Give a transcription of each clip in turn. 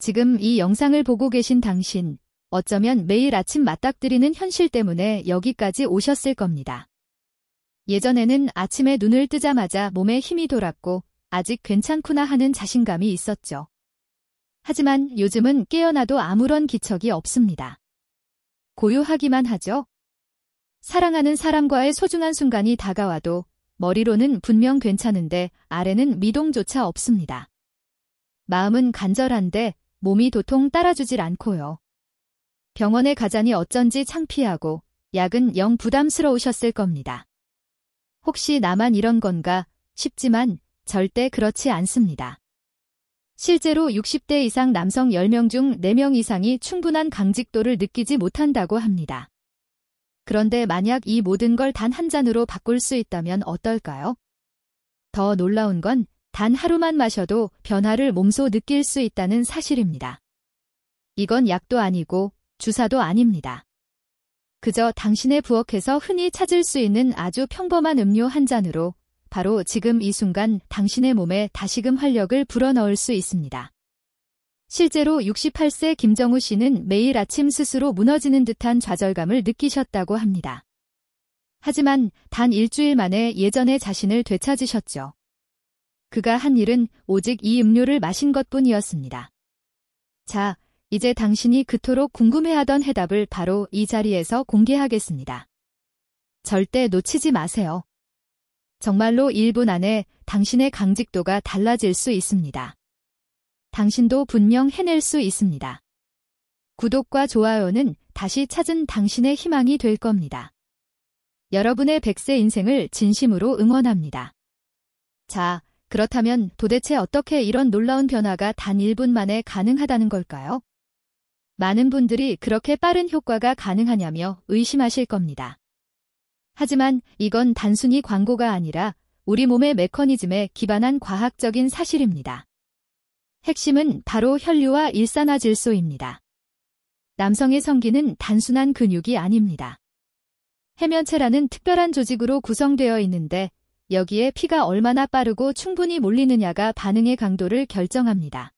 지금 이 영상을 보고 계신 당신, 어쩌면 매일 아침 맞닥뜨리는 현실 때문에 여기까지 오셨을 겁니다. 예전에는 아침에 눈을 뜨자마자 몸에 힘이 돌았고 아직 괜찮구나 하는 자신감이 있었죠. 하지만 요즘은 깨어나도 아무런 기척이 없습니다. 고요하기만 하죠. 사랑하는 사람과의 소중한 순간이 다가와도 머리로는 분명 괜찮은데 아래는 미동조차 없습니다. 마음은 간절한데 몸이 도통 따라주질 않고요. 병원에 가자니 어쩐지 창피하고 약은 영 부담스러우셨을 겁니다. 혹시 나만 이런 건가 싶지만 절대 그렇지 않습니다. 실제로 60대 이상 남성 10명 중 4명 이상이 충분한 강직도를 느끼지 못한다고 합니다. 그런데 만약 이 모든 걸 단 한 잔으로 바꿀 수 있다면 어떨까요? 더 놀라운 건 단 하루만 마셔도 변화를 몸소 느낄 수 있다는 사실입니다. 이건 약도 아니고 주사도 아닙니다. 그저 당신의 부엌에서 흔히 찾을 수 있는 아주 평범한 음료 한 잔으로 바로 지금 이 순간 당신의 몸에 다시금 활력을 불어넣을 수 있습니다. 실제로 68세 김정우 씨는 매일 아침 스스로 무너지는 듯한 좌절감을 느끼셨다고 합니다. 하지만 단 일주일 만에 예전의 자신을 되찾으셨죠. 그가 한 일은 오직 이 음료를 마신 것뿐이었습니다. 자, 이제 당신이 그토록 궁금해하던 해답을 바로 이 자리에서 공개하겠습니다. 절대 놓치지 마세요. 정말로 1분 안에 당신의 강직도가 달라질 수 있습니다. 당신도 분명 해낼 수 있습니다. 구독과 좋아요는 다시 찾은 당신의 희망이 될 겁니다. 여러분의 100세 인생을 진심으로 응원합니다. 자, 그렇다면 도대체 어떻게 이런 놀라운 변화가 단 1분 만에 가능하다는 걸까요? 많은 분들이 그렇게 빠른 효과가 가능하냐며 의심하실 겁니다. 하지만 이건 단순히 광고가 아니라 우리 몸의 메커니즘에 기반한 과학적인 사실입니다. 핵심은 바로 혈류와 일산화질소입니다. 남성의 성기는 단순한 근육이 아닙니다. 해면체라는 특별한 조직으로 구성되어 있는데 여기에 피가 얼마나 빠르고 충분히 몰리느냐가 반응의 강도를 결정합니다.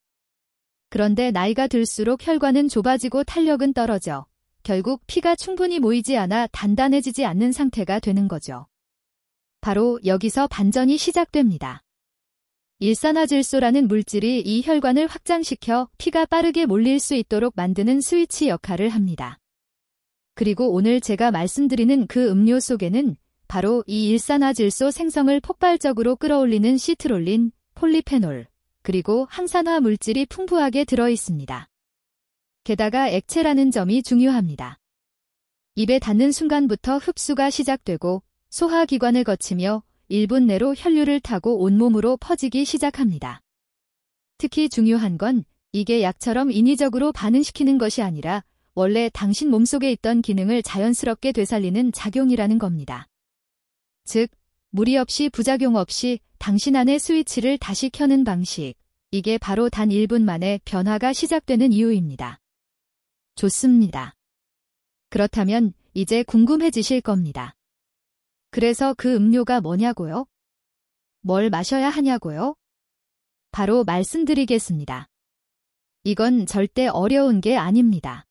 그런데 나이가 들수록 혈관은 좁아지고 탄력은 떨어져 결국 피가 충분히 모이지 않아 단단해지지 않는 상태가 되는 거죠. 바로 여기서 반전이 시작됩니다. 일산화질소라는 물질이 이 혈관을 확장시켜 피가 빠르게 몰릴 수 있도록 만드는 스위치 역할을 합니다. 그리고 오늘 제가 말씀드리는 그 음료 속에는 바로 이 일산화질소 생성을 폭발적으로 끌어올리는 시트롤린, 폴리페놀, 그리고 항산화 물질이 풍부하게 들어 있습니다. 게다가 액체라는 점이 중요합니다. 입에 닿는 순간부터 흡수가 시작되고 소화기관을 거치며 1분 내로 혈류를 타고 온몸으로 퍼지기 시작합니다. 특히 중요한 건 이게 약처럼 인위적으로 반응시키는 것이 아니라 원래 당신 몸속에 있던 기능을 자연스럽게 되살리는 작용이라는 겁니다. 즉, 무리 없이 부작용 없이 당신 안의 스위치를 다시 켜는 방식, 이게 바로 단 1분 만에 변화가 시작되는 이유입니다. 좋습니다. 그렇다면 이제 궁금해지실 겁니다. 그래서 그 음료가 뭐냐고요? 뭘 마셔야 하냐고요? 바로 말씀드리겠습니다. 이건 절대 어려운 게 아닙니다.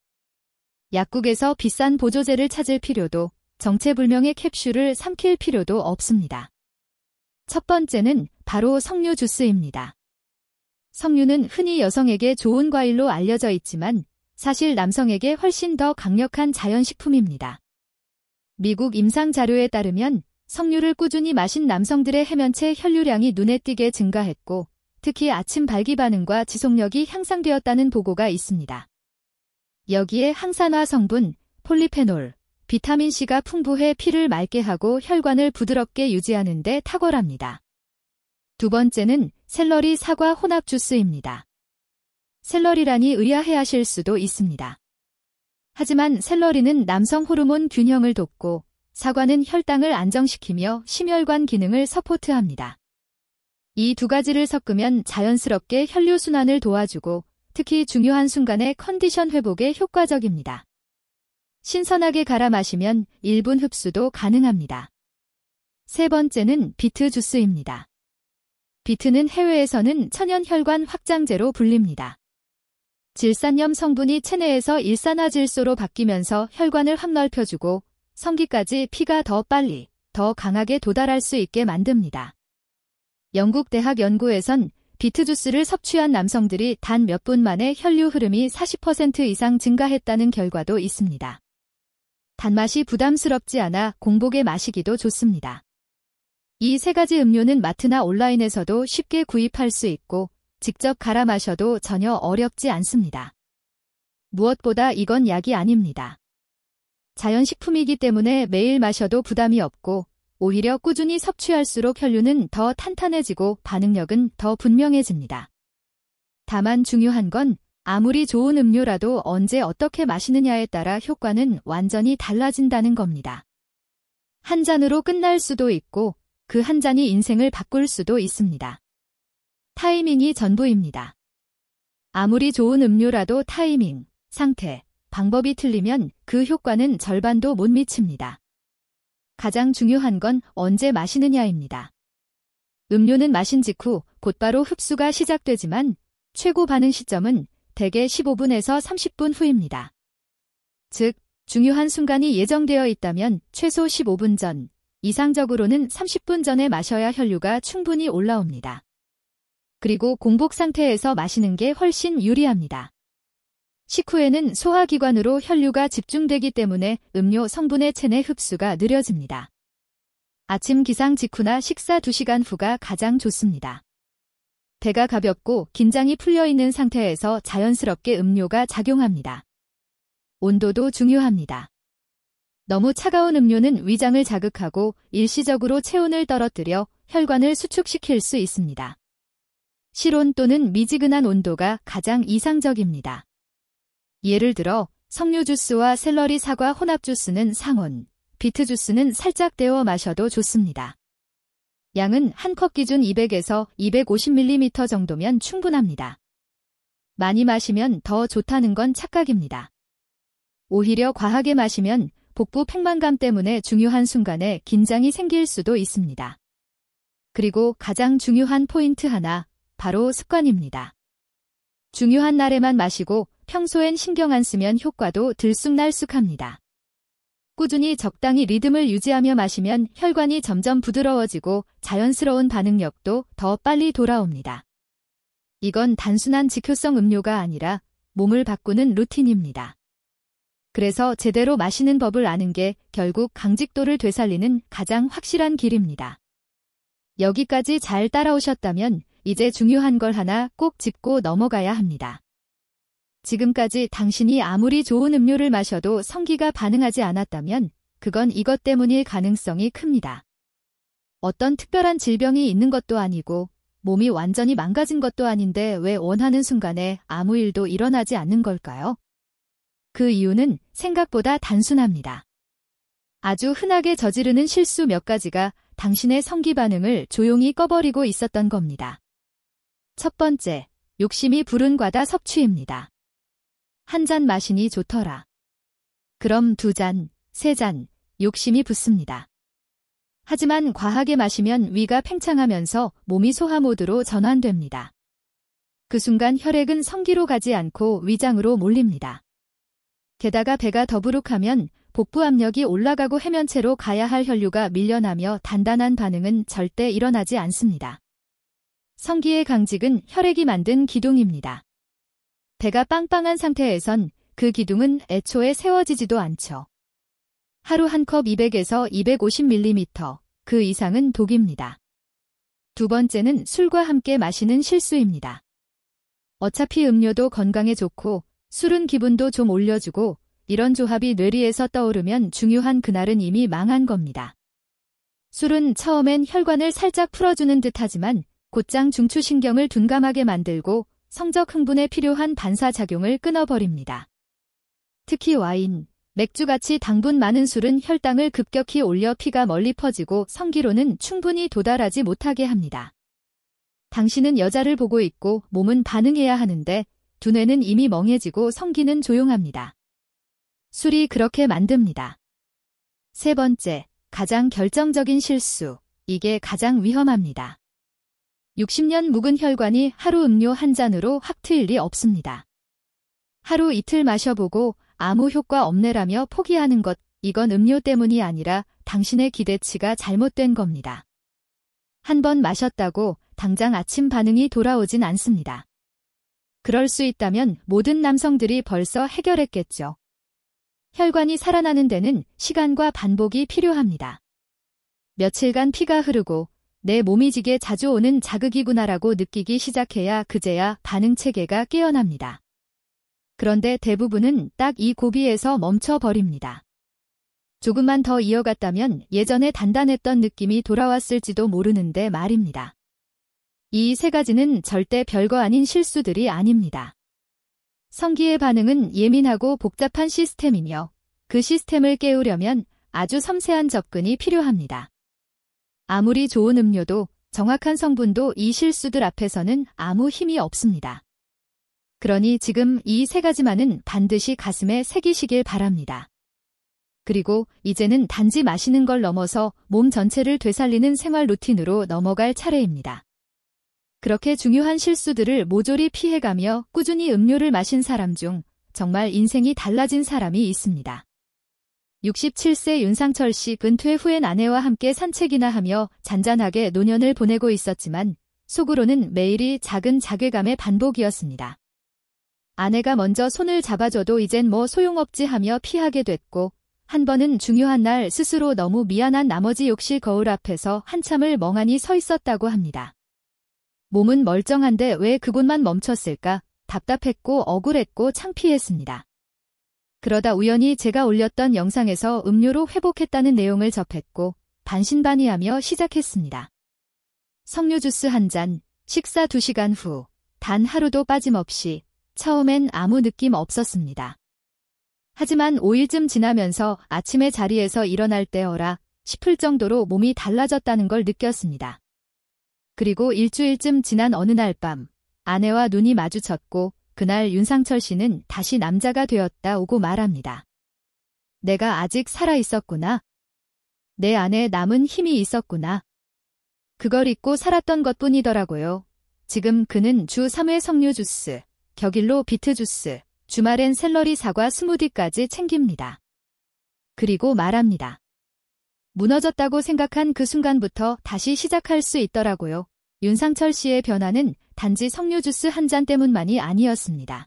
약국에서 비싼 보조제를 찾을 필요도 정체불명의 캡슐을 삼킬 필요도 없습니다. 첫 번째는 바로 석류 주스입니다. 석류는 흔히 여성에게 좋은 과일로 알려져 있지만 사실 남성에게 훨씬 더 강력한 자연식품입니다. 미국 임상 자료에 따르면 석류를 꾸준히 마신 남성들의 해면체 혈류량이 눈에 띄게 증가했고 특히 아침 발기 반응과 지속력이 향상되었다는 보고가 있습니다. 여기에 항산화 성분, 폴리페놀, 비타민C가 풍부해 피를 맑게 하고 혈관을 부드럽게 유지하는 데 탁월합니다. 두 번째는 샐러리 사과 혼합 주스입니다. 샐러리라니 의아해하실 수도 있습니다. 하지만 샐러리는 남성 호르몬 균형을 돕고 사과는 혈당을 안정시키며 심혈관 기능을 서포트합니다. 이 두 가지를 섞으면 자연스럽게 혈류순환을 도와주고 특히 중요한 순간의 컨디션 회복에 효과적입니다. 신선하게 갈아 마시면 1분 흡수도 가능합니다. 세 번째는 비트 주스입니다. 비트는 해외에서는 천연혈관 확장제로 불립니다. 질산염 성분이 체내에서 일산화질소로 바뀌면서 혈관을 확 넓혀주고 성기까지 피가 더 빨리, 더 강하게 도달할 수 있게 만듭니다. 영국 대학 연구에선 비트주스를 섭취한 남성들이 단 몇 분 만에 혈류 흐름이 40% 이상 증가했다는 결과도 있습니다. 단맛이 부담스럽지 않아 공복에 마시기도 좋습니다. 이 세 가지 음료는 마트나 온라인에서도 쉽게 구입할 수 있고 직접 갈아 마셔도 전혀 어렵지 않습니다. 무엇보다 이건 약이 아닙니다. 자연식품이기 때문에 매일 마셔도 부담이 없고 오히려 꾸준히 섭취할수록 혈류는 더 탄탄해지고 반응력은 더 분명해집니다. 다만 중요한 건 아무리 좋은 음료라도 언제 어떻게 마시느냐에 따라 효과는 완전히 달라진다는 겁니다. 한 잔으로 끝날 수도 있고 그 한 잔이 인생을 바꿀 수도 있습니다. 타이밍이 전부입니다. 아무리 좋은 음료라도 타이밍, 상태, 방법이 틀리면 그 효과는 절반도 못 미칩니다. 가장 중요한 건 언제 마시느냐입니다. 음료는 마신 직후 곧바로 흡수가 시작되지만 최고 반응 시점은 대개 15분에서 30분 후입니다. 즉, 중요한 순간이 예정되어 있다면 최소 15분 전, 이상적으로는 30분 전에 마셔야 혈류가 충분히 올라옵니다. 그리고 공복 상태에서 마시는 게 훨씬 유리합니다. 식후에는 소화기관으로 혈류가 집중되기 때문에 음료 성분의 체내 흡수가 느려집니다. 아침 기상 직후나 식사 2시간 후가 가장 좋습니다. 배가 가볍고 긴장이 풀려있는 상태에서 자연스럽게 음료가 작용합니다. 온도도 중요합니다. 너무 차가운 음료는 위장을 자극하고 일시적으로 체온을 떨어뜨려 혈관을 수축시킬 수 있습니다. 실온 또는 미지근한 온도가 가장 이상적입니다. 예를 들어 석류 주스와 샐러리 사과 혼합 주스는 상온, 비트 주스는 살짝 데워 마셔도 좋습니다. 양은 한 컵 기준 200에서 250ml 정도면 충분합니다. 많이 마시면 더 좋다는 건 착각입니다. 오히려 과하게 마시면 복부 팽만감 때문에 중요한 순간에 긴장이 생길 수도 있습니다. 그리고 가장 중요한 포인트 하나, 바로 습관입니다. 중요한 날에만 마시고 평소엔 신경 안 쓰면 효과도 들쑥날쑥합니다. 꾸준히 적당히 리듬을 유지하며 마시면 혈관이 점점 부드러워지고 자연스러운 반응력도 더 빨리 돌아옵니다. 이건 단순한 직효성 음료가 아니라 몸을 바꾸는 루틴입니다. 그래서 제대로 마시는 법을 아는 게 결국 강직도를 되살리는 가장 확실한 길입니다. 여기까지 잘 따라오셨다면 이제 중요한 걸 하나 꼭 짚고 넘어가야 합니다. 지금까지 당신이 아무리 좋은 음료를 마셔도 성기가 반응하지 않았다면 그건 이것 때문일 가능성이 큽니다. 어떤 특별한 질병이 있는 것도 아니고 몸이 완전히 망가진 것도 아닌데 왜 원하는 순간에 아무 일도 일어나지 않는 걸까요? 그 이유는 생각보다 단순합니다. 아주 흔하게 저지르는 실수 몇 가지가 당신의 성기 반응을 조용히 꺼버리고 있었던 겁니다. 첫 번째, 욕심이 부른 과다 섭취입니다. 한 잔 마시니 좋더라. 그럼 2잔, 3잔, 욕심이 붙습니다. 하지만 과하게 마시면 위가 팽창하면서 몸이 소화 모드로 전환됩니다. 그 순간 혈액은 성기로 가지 않고 위장으로 몰립니다. 게다가 배가 더부룩하면 복부 압력이 올라가고 해면체로 가야 할 혈류가 밀려나며 단단한 반응은 절대 일어나지 않습니다. 성기의 강직은 혈액이 만든 기둥입니다. 배가 빵빵한 상태에선 그 기둥은 애초에 세워지지도 않죠. 하루 한 컵 200에서 250ml, 그 이상은 독입니다. 두 번째는 술과 함께 마시는 실수입니다. 어차피 음료도 건강에 좋고 술은 기분도 좀 올려주고 이런 조합이 뇌리에서 떠오르면 중요한 그날은 이미 망한 겁니다. 술은 처음엔 혈관을 살짝 풀어주는 듯하지만 곧장 중추신경을 둔감하게 만들고 성적 흥분에 필요한 반사작용을 끊어버립니다. 특히 와인, 맥주같이 당분 많은 술은 혈당을 급격히 올려 피가 멀리 퍼지고 성기로는 충분히 도달하지 못하게 합니다. 당신은 여자를 보고 있고 몸은 반응해야 하는데 두뇌는 이미 멍해지고 성기는 조용합니다. 술이 그렇게 만듭니다. 세 번째, 가장 결정적인 실수. 이게 가장 위험합니다. 60년 묵은 혈관이 하루 음료 한 잔으로 확 트일 리 없습니다. 하루 이틀 마셔보고 아무 효과 없네라며 포기하는 것, 이건 음료 때문이 아니라 당신의 기대치가 잘못된 겁니다. 한 번 마셨다고 당장 아침 반응이 돌아오진 않습니다. 그럴 수 있다면 모든 남성들이 벌써 해결했겠죠. 혈관이 살아나는 데는 시간과 반복이 필요합니다. 며칠간 피가 흐르고 내 몸이 지게 자주 오는 자극이구나라고 느끼기 시작해야 그제야 반응 체계가 깨어납니다. 그런데 대부분은 딱 이 고비에서 멈춰버립니다. 조금만 더 이어갔다면 예전에 단단했던 느낌이 돌아왔을지도 모르는데 말입니다. 이 세 가지는 절대 별거 아닌 실수들이 아닙니다. 성기의 반응은 예민하고 복잡한 시스템이며 그 시스템을 깨우려면 아주 섬세한 접근이 필요합니다. 아무리 좋은 음료도 정확한 성분도 이 실수들 앞에서는 아무 힘이 없습니다. 그러니 지금 이 세 가지만은 반드시 가슴에 새기시길 바랍니다. 그리고 이제는 단지 마시는 걸 넘어서 몸 전체를 되살리는 생활 루틴으로 넘어갈 차례입니다. 그렇게 중요한 실수들을 모조리 피해가며 꾸준히 음료를 마신 사람 중 정말 인생이 달라진 사람이 있습니다. 67세 윤상철 씨 은퇴 후엔 아내와 함께 산책이나 하며 잔잔하게 노년을 보내고 있었지만 속으로는 매일이 작은 자괴감의 반복이었습니다. 아내가 먼저 손을 잡아줘도 이젠 뭐 소용없지 하며 피하게 됐고 한 번은 중요한 날 스스로 너무 미안한 나머지 욕실 거울 앞에서 한참을 멍하니 서 있었다고 합니다. 몸은 멀쩡한데 왜 그곳만 멈췄을까? 답답했고 억울했고 창피했습니다. 그러다 우연히 제가 올렸던 영상에서 음료로 회복했다는 내용을 접했고 반신반의하며 시작했습니다. 석류 주스 한 잔, 식사 2시간 후, 단 하루도 빠짐없이. 처음엔 아무 느낌 없었습니다. 하지만 5일쯤 지나면서 아침에 자리에서 일어날 때 어라 싶을 정도로 몸이 달라졌다는 걸 느꼈습니다. 그리고 일주일쯤 지난 어느 날 밤, 아내와 눈이 마주쳤고 그날 윤상철 씨는 다시 남자가 되었다 오고 말합니다. 내가 아직 살아 있었구나. 내 안에 남은 힘이 있었구나. 그걸 잊고 살았던 것뿐이더라고요. 지금 그는 주 3회 석류 주스, 격일로 비트 주스, 주말엔 샐러리 사과 스무디까지 챙깁니다. 그리고 말합니다. 무너졌다고 생각한 그 순간부터 다시 시작할 수 있더라고요. 윤상철 씨의 변화는 단지 석류 주스 한 잔 때문만이 아니었습니다.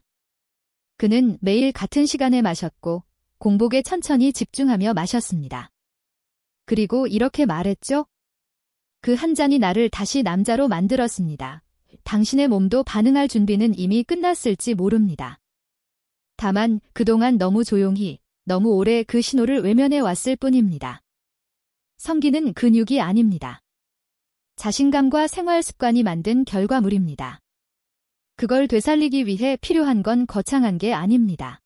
그는 매일 같은 시간에 마셨고 공복에 천천히 집중하며 마셨습니다. 그리고 이렇게 말했죠. 그 한 잔이 나를 다시 남자로 만들었습니다. 당신의 몸도 반응할 준비는 이미 끝났을지 모릅니다. 다만 그동안 너무 조용히, 너무 오래 그 신호를 외면해 왔을 뿐입니다. 성기는 근육이 아닙니다. 자신감과 생활 습관이 만든 결과물입니다. 그걸 되살리기 위해 필요한 건 거창한 게 아닙니다.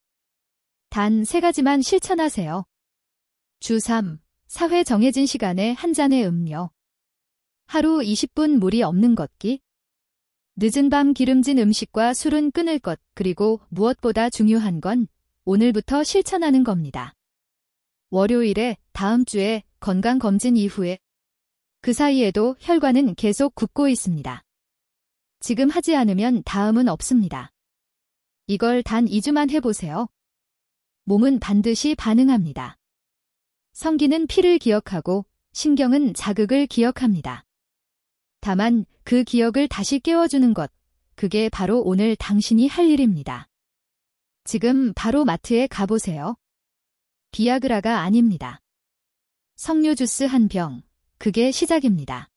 단 3가지만 실천하세요. 주 3, 4회 정해진 시간에 한 잔의 음료. 하루 20분 물이 없는 걷기. 늦은 밤 기름진 음식과 술은 끊을 것, 그리고 무엇보다 중요한 건 오늘부터 실천하는 겁니다. 월요일에, 다음 주에, 건강검진 이후에. 그 사이에도 혈관은 계속 굽고 있습니다. 지금 하지 않으면 다음은 없습니다. 이걸 단 2주만 해보세요. 몸은 반드시 반응합니다. 성기는 피를 기억하고 신경은 자극을 기억합니다. 다만 그 기억을 다시 깨워주는 것, 그게 바로 오늘 당신이 할 일입니다. 지금 바로 마트에 가보세요. 비아그라가 아닙니다. 석류 주스 한 병, 그게 시작입니다.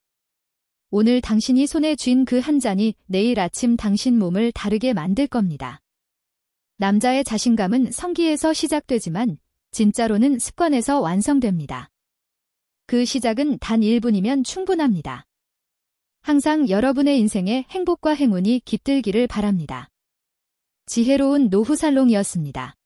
오늘 당신이 손에 쥔 그 한 잔이 내일 아침 당신 몸을 다르게 만들 겁니다. 남자의 자신감은 성기에서 시작되지만 진짜로는 습관에서 완성됩니다. 그 시작은 단 1분이면 충분합니다. 항상 여러분의 인생에 행복과 행운이 깃들기를 바랍니다. 지혜로운 노후살롱이었습니다.